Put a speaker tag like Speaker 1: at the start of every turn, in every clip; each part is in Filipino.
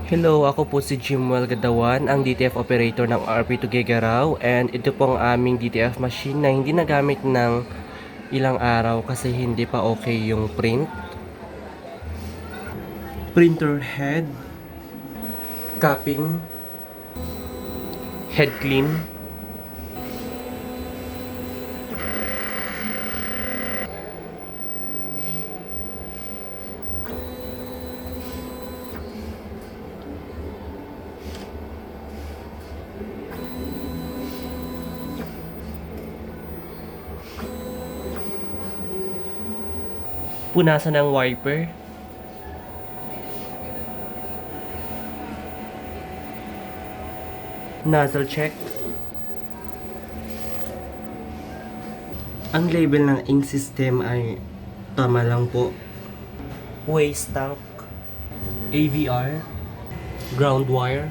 Speaker 1: Hello, ako po si Jimwell Gadawan, ang DTF operator ng RP2 Gigaraw, and ito po ang aming DTF machine na hindi nagamit ng ilang araw kasi hindi pa okay yung print. Printer head, capping, head clean, punasan ng wiper, nozzle check. Ang label ng ink system ay tama lang po. Waste tank, AVR, ground wire.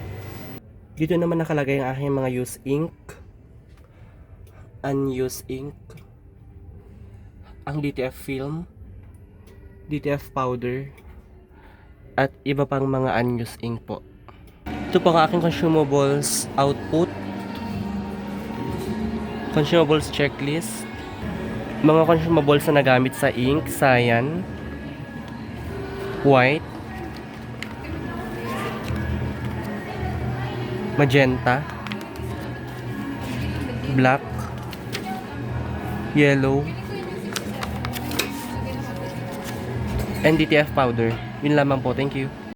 Speaker 1: Dito naman nakalagay ang aking mga used ink, unused ink, ang DTF film, DTF powder, at iba pang mga unused ink po. Ito po ang aking consumables output, consumables checklist, mga consumables na nagamit sa ink, cyan, white, magenta, black, yellow, and DTF powder. Yun lamang po. Thank you.